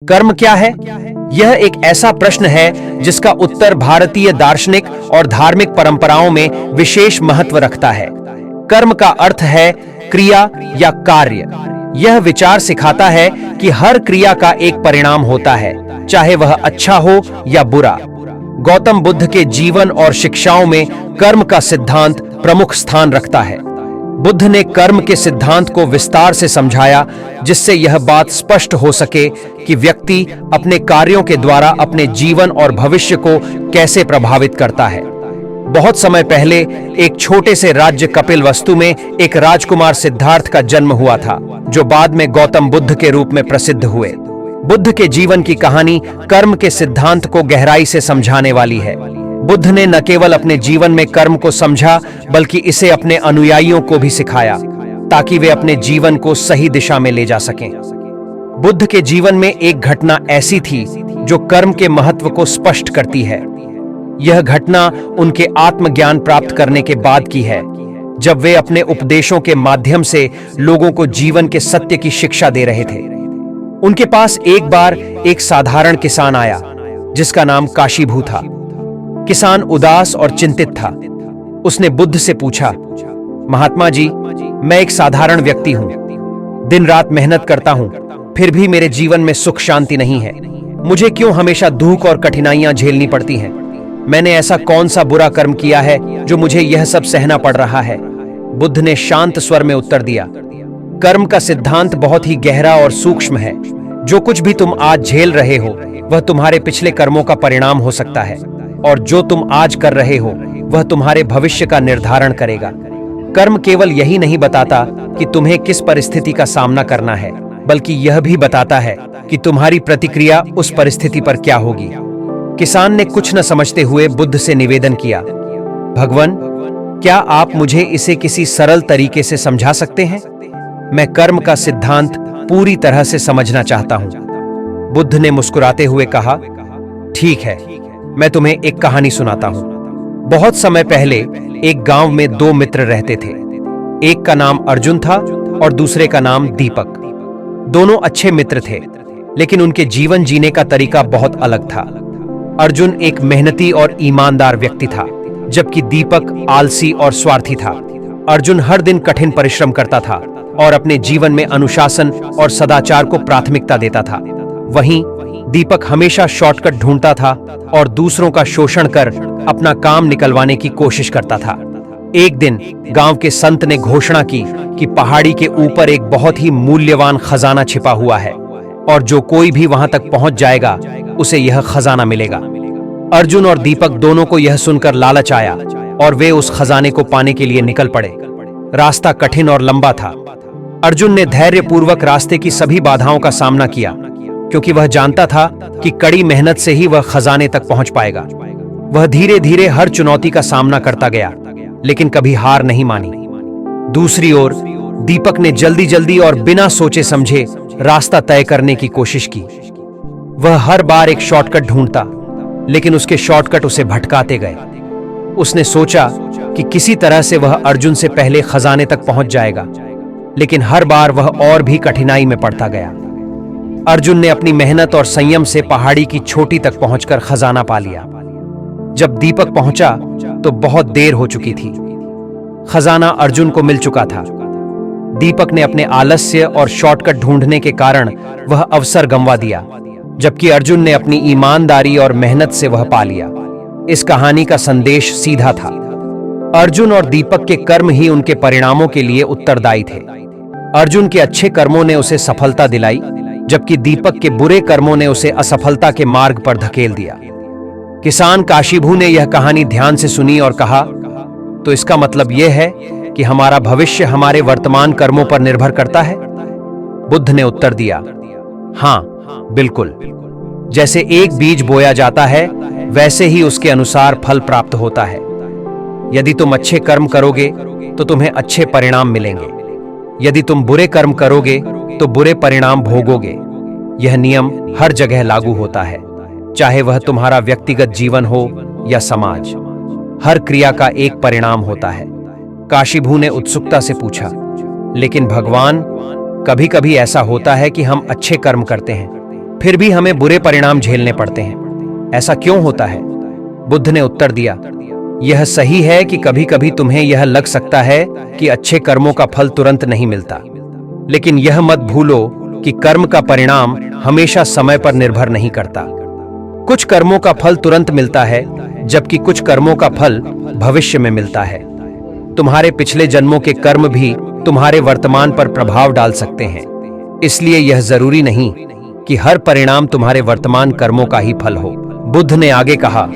कर्म क्या है? यह एक ऐसा प्रश्न है जिसका उत्तर भारतीय दार्शनिक और धार्मिक परंपराओं में विशेष महत्व रखता है। कर्म का अर्थ है क्रिया या कार्य। यह विचार सिखाता है कि हर क्रिया का एक परिणाम होता है, चाहे वह अच्छा हो या बुरा। गौतम बुद्ध के जीवन और शिक्षाओं में कर्म का सिद्धांत प्रमुख स्थान रखता है। बुद्ध ने कर्म के सिद्धांत को विस्तार से समझाया, जिससे यह बात स्पष्ट हो सके कि व्यक्ति अपने कार्यों के द्वारा अपने जीवन और भविष्य को कैसे प्रभावित करता है। बहुत समय पहले एक छोटे से राज्य कपिलवस्तु में एक राजकुमार सिद्धार्थ का जन्म हुआ था, जो बाद में गौतम बुद्ध के रूप में प्रसिद्ध हुए। बुद्ध के जीवन की कहानी कर्म के सिद्धांत को गहराई से समझाने वाली है। बुद्ध ने न केवल अपने जीवन में कर्म को समझा, बल्कि इसे अपने अनुयायियों को भी सिखाया, ताकि वे अपने जीवन को सही दिशा में ले जा सकें। बुद्ध के जीवन में एक घटना ऐसी थी जो कर्म के महत्व को स्पष्ट करती है। यह घटना उनके आत्मज्ञान प्राप्त करने के बाद की है, जब वे अपने उपदेशों के माध्यम से लोगों को जीवन के सत्य की शिक्षा दे रहे थे। उनके पास एक बार एक साधारण किसान आया, जिसका नाम काशीभू था। किसान उदास और चिंतित था। उसने बुद्ध से पूछा, महात्मा जी, मैं एक साधारण व्यक्ति हूं, दिन रात मेहनत करता हूं, फिर भी मेरे जीवन में सुख शांति नहीं है। मुझे क्यों हमेशा दुख और कठिनाइयां झेलनी पड़ती हैं? मैंने ऐसा कौन सा बुरा कर्म किया है जो मुझे यह सब सहना पड़ रहा है? बुद्ध ने शांत स्वर में उत्तर दिया, कर्म का सिद्धांत बहुत ही गहरा और सूक्ष्म है। जो कुछ भी तुम आज झेल रहे हो, वह तुम्हारे पिछले कर्मों का परिणाम हो सकता है, और जो तुम आज कर रहे हो वह तुम्हारे भविष्य का निर्धारण करेगा। कर्म केवल यही नहीं बताता कि तुम्हें किस परिस्थिति का सामना करना है, बल्कि यह भी बताता है कि तुम्हारी प्रतिक्रिया उस परिस्थिति पर क्या होगी। किसान ने कुछ न समझते हुए बुद्ध से निवेदन किया, भगवान, क्या आप मुझे इसे किसी सरल तरीके से समझा सकते हैं? मैं कर्म का सिद्धांत पूरी तरह से समझना चाहता हूं। बुद्ध ने मुस्कुराते हुए कहा, ठीक है, मैं तुम्हें एक कहानी सुनाता हूं। बहुत समय पहले एक गांव में दो मित्र रहते थे। एक का नाम अर्जुन था और दूसरे का नाम दीपक। दोनों अच्छे मित्र थे, लेकिन उनके जीवन जीने का तरीका बहुत अलग था। अर्जुन एक मेहनती और ईमानदार व्यक्ति था, जबकि दीपक आलसी और स्वार्थी था। अर्जुन हर दिन कठिन परिश्रम करता था और अपने जीवन में अनुशासन और सदाचार को प्राथमिकता देता था। वहीं दीपक हमेशा शॉर्टकट ढूंढता था और दूसरों का शोषण कर अपना काम निकलवाने की कोशिश करता था। एक दिन गांव के संत ने घोषणा की कि पहाड़ी के ऊपर एक बहुत ही मूल्यवान खजाना छिपा हुआ है, और जो कोई भी वहां तक पहुंच जाएगा उसे यह खजाना मिलेगा। अर्जुन और दीपक दोनों को यह सुनकर लालच आया और वे उस खजाने को पाने के लिए निकल पड़े। रास्ता कठिन और लंबा था। अर्जुन ने धैर्यपूर्वक रास्ते की सभी बाधाओं का सामना किया, क्योंकि वह जानता था कि कड़ी मेहनत से ही वह खजाने तक पहुंच पाएगा। वह धीरे धीरे हर चुनौती का सामना करता गया, लेकिन कभी हार नहीं मानी। दूसरी ओर दीपक ने जल्दी जल्दी और बिना सोचे समझे रास्ता तय करने की कोशिश की। वह हर बार एक शॉर्टकट ढूंढता, लेकिन उसके शॉर्टकट उसे भटकाते गए। उसने सोचा कि किसी तरह से वह अर्जुन से पहले खजाने तक पहुंच जाएगा, लेकिन हर बार वह और भी कठिनाई में पड़ता गया। अर्जुन ने अपनी मेहनत और संयम से पहाड़ी की चोटी तक पहुंचकर खजाना पा लिया। जब दीपक पहुंचा तो बहुत देर हो चुकी थी। खजाना अर्जुन को मिल चुका था। दीपक ने अपने आलस्य और शॉर्टकट ढूंढने के कारण वह अवसर गंवा दिया, जबकि अर्जुन ने अपनी ईमानदारी और मेहनत से वह पा लिया। इस कहानी का संदेश सीधा था। अर्जुन और दीपक के कर्म ही उनके परिणामों के लिए उत्तरदायी थे। अर्जुन के अच्छे कर्मों ने उसे सफलता दिलाई, जबकि दीपक के बुरे कर्मों ने उसे असफलता के मार्ग पर धकेल दिया। किसान काशीभू ने यह कहानी ध्यान से सुनी और कहा, तो इसका मतलब यह है कि हमारा भविष्य हमारे वर्तमान कर्मों पर निर्भर करता है? बुद्ध ने उत्तर दिया, हां, बिल्कुल। जैसे एक बीज बोया जाता है, वैसे ही उसके अनुसार फल प्राप्त होता है। यदि तुम अच्छे कर्म करोगे तो तुम्हें अच्छे परिणाम मिलेंगे। यदि तुम बुरे कर्म करोगे तो बुरे परिणाम भोगोगे। यह नियम हर जगह लागू होता है, चाहे वह तुम्हारा व्यक्तिगत जीवन हो या समाज। हर क्रिया का एक परिणाम होता है। काशीभू ने उत्सुकता से पूछा, लेकिन भगवान, कभी कभी ऐसा होता है कि हम अच्छे कर्म करते हैं, फिर भी हमें बुरे परिणाम झेलने पड़ते हैं। ऐसा क्यों होता है? बुद्ध ने उत्तर दिया, यह सही है कि कभी कभी तुम्हें यह लग सकता है कि अच्छे कर्मों का फल तुरंत नहीं मिलता, लेकिन यह मत भूलो कि कर्म का परिणाम हमेशा समय पर निर्भर नहीं करता। कुछ कर्मों का फल तुरंत मिलता है, जबकि कुछ कर्मों का फल भविष्य में मिलता है। तुम्हारे पिछले जन्मों के कर्म भी तुम्हारे वर्तमान पर प्रभाव डाल सकते हैं, इसलिए यह जरूरी नहीं कि हर परिणाम तुम्हारे वर्तमान कर्मों का ही फल हो। बुद्ध ने आगे कहा,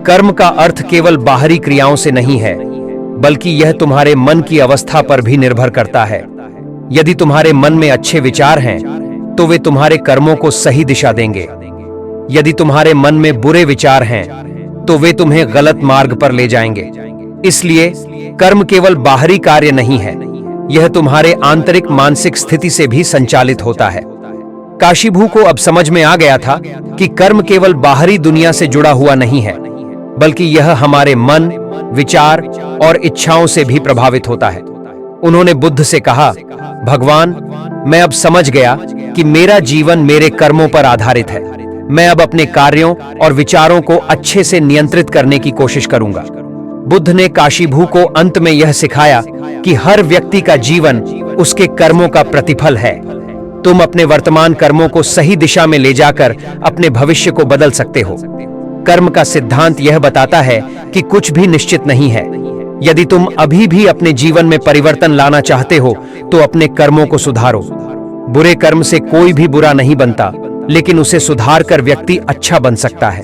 कर्म का अर्थ केवल बाहरी क्रियाओं से नहीं है, बल्कि यह तुम्हारे मन की अवस्था पर भी निर्भर करता है। यदि तुम्हारे मन में अच्छे विचार हैं, तो वे तुम्हारे कर्मों को सही दिशा देंगे। यदि तुम्हारे मन में बुरे विचार हैं, तो वे तुम्हें गलत मार्ग पर ले जाएंगे। इसलिए कर्म केवल बाहरी कार्य नहीं है, यह तुम्हारे आंतरिक मानसिक स्थिति से भी संचालित होता है। काशीभू को अब समझ में आ गया था कि कर्म केवल बाहरी दुनिया से जुड़ा हुआ नहीं है, बल्कि यह हमारे मन, विचार और इच्छाओं से भी प्रभावित होता है। उन्होंने बुद्ध से कहा, भगवान, मैं अब समझ गया कि मेरा जीवन मेरे कर्मों पर आधारित है। मैं अब अपने कार्यों और विचारों को अच्छे से नियंत्रित करने की कोशिश करूंगा। बुद्ध ने काशीभू को अंत में यह सिखाया कि हर व्यक्ति का जीवन उसके कर्मों का प्रतिफल है। तुम अपने वर्तमान कर्मों को सही दिशा में ले जाकर अपने भविष्य को बदल सकते हो। कर्म का सिद्धांत यह बताता है कि कुछ भी निश्चित नहीं है। यदि तुम अभी भी अपने जीवन में परिवर्तन लाना चाहते हो, तो अपने कर्मों को सुधारो। बुरे कर्म से कोई भी बुरा नहीं बनता, लेकिन उसे सुधार कर व्यक्ति अच्छा बन सकता है।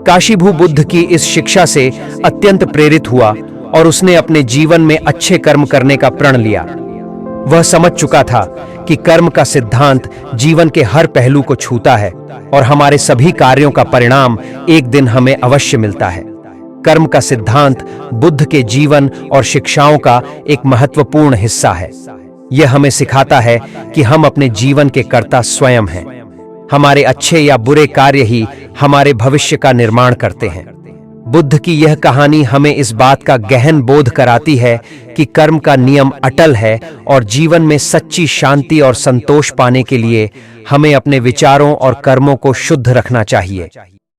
काशीभू बुद्ध की इस शिक्षा से अत्यंत प्रेरित हुआ और उसने अपने जीवन में अच्छे कर्म करने का प्रण लिया। वह समझ चुका था कि कर्म का सिद्धांत जीवन के हर पहलू को छूता है और हमारे सभी कार्यों का परिणाम एक दिन हमें अवश्य मिलता है। कर्म का सिद्धांत बुद्ध के जीवन और शिक्षाओं का एक महत्वपूर्ण हिस्सा है। यह हमें सिखाता है कि हम अपने जीवन के कर्ता स्वयं हैं। हमारे अच्छे या बुरे कार्य ही हमारे भविष्य का निर्माण करते हैं। बुद्ध की यह कहानी हमें इस बात का गहन बोध कराती है कि कर्म का नियम अटल है और जीवन में सच्ची शांति और संतोष पाने के लिए हमें अपने विचारों और कर्मों को शुद्ध रखना चाहिए।